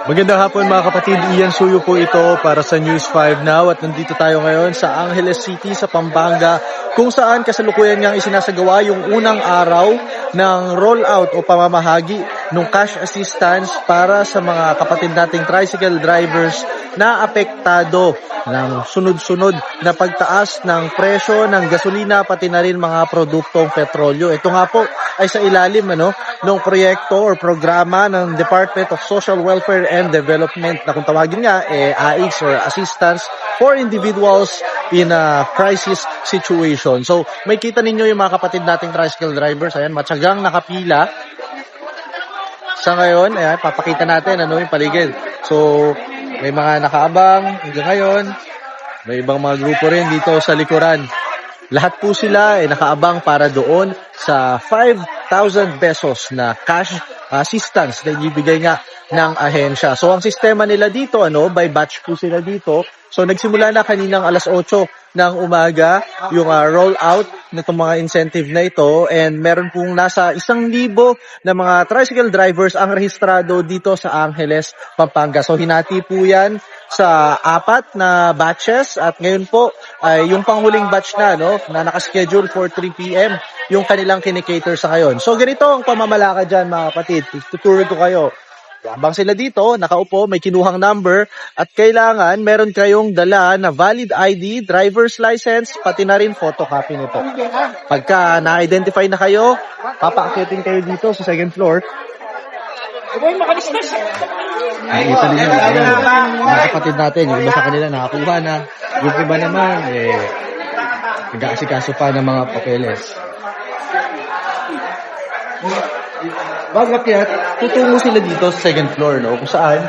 Magandang hapon mga kapatid, Ian Suyo po ito para sa News 5 Now at nandito tayo ngayon sa Angeles City sa Pampanga kung saan kasalukuyan niyang isinasagawa yung unang araw ng rollout o pamamahagi ng cash assistance para sa mga kapatid nating tricycle drivers na apektado ng sunod-sunod na pagtaas ng presyo ng gasolina pati na rin mga produktong petrolyo. Ito nga po ay sa ilalim ng proyekto or programa ng Department of Social Welfare and Development na kung tawagin nga AICS or Assistance for Individuals in a Crisis Situation. So may kita ninyo yung mga kapatid nating tricycle drivers, ayan, matyagang nakapila. Sa ngayon, ayan, papakita natin yung paligid. So may mga nakaabang hanggang ngayon. May ibang mga grupo rin dito sa likuran. Lahat po sila ay nakaabang para doon sa 5,000 pesos na cash assistance na ibibigay nga ng ahensya. So ang sistema nila dito, by batch po sila dito. So nagsimula na kaninang alas 8 ng umaga yung rollout nitong mga incentive na ito, and meron pong nasa 1,000 na mga tricycle drivers ang rehistrado dito sa Angeles, Pampanga. So hinati po yan sa 4 na batches at ngayon po ay yung panghuling batch na nakaschedule for 3 p.m. yung kanilang kinikater sa ngayon. So ganito ang pamamalakad dyan mga kapatid. Tuturo ko kayo. Habang sila dito, nakaupo, may kinuhang number at kailangan meron kayong dala na valid ID, driver's license, pati na rin photocopy nito. Pagka na-identify na kayo, papaakitin kayo dito sa second floor. Nakikita ninyo, mga kapatid natin, yung iba sa kanila nakakuha na. Yung iba naman, nag-aasikaso pa ng mga papeles. Bagakyat, tutungo sila dito sa second floor, kung saan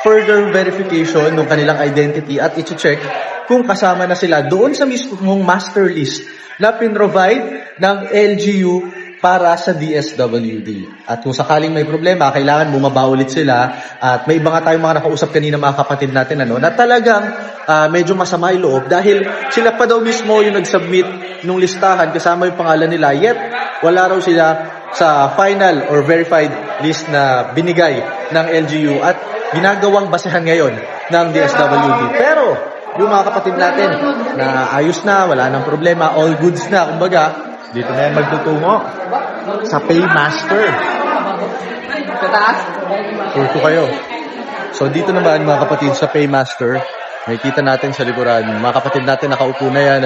further verification ng kanilang identity at i-check kung kasama na sila doon sa mismong master list na pinrovide ng LGU para sa DSWD. At kung sakaling may problema, kailangan bumaba ulit sila. At may iba nga tayong mga nakausap kanina mga kapatid natin na talagang medyo masama yung loob dahil sila pa daw mismo yung nag-submit nung listahan kasama yung pangalan nila, yet wala raw sila sa final or verified list na binigay ng LGU at ginagawang basehan ngayon ng DSWD. Pero yung mga kapatid natin na ayos na, wala nang problema, all goods na, kumbaga, dito na yan magtutungo sa Paymaster. Tour ko kayo. So dito naman mga kapatid sa Paymaster, makikita natin sa likuran, mga kapatid natin nakaupo na yan,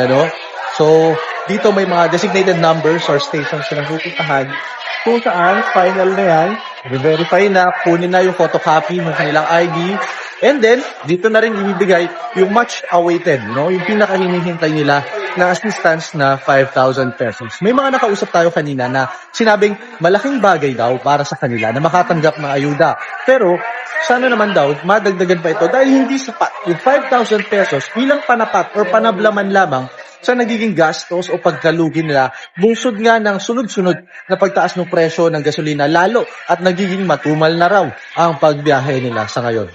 So dito may mga designated numbers or stations na pupuntahan kung saan final na yan, i-verify na, kunin na yung photocopy ng kanilang ID, and then dito na rin ibibigay yung much awaited, yung pinakahinihintay nila na assistance na 5,000 pesos. May mga nakausap tayo kanina na sinabing malaking bagay daw para sa kanila na makatanggap ng ayuda. Pero sana naman daw madagdagan pa ito dahil hindi sapat yung 5,000 pesos bilang panapat or panablaman lamang sa nagiging gastos o pagkalugi nila, bungsod nga ng sunod-sunod na pagtaas ng presyo ng gasolina, lalo at nagiging matumal na raw ang pagbiyahe nila sa ngayon.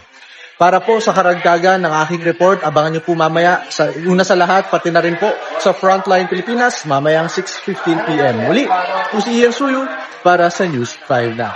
Para po sa karagdagan ng aking report, abangan niyo po mamaya, una sa lahat, pati na rin po sa Frontline Pilipinas, mamayang 6:15 p.m. Muli, po si Ian Suyo para sa News 5 na.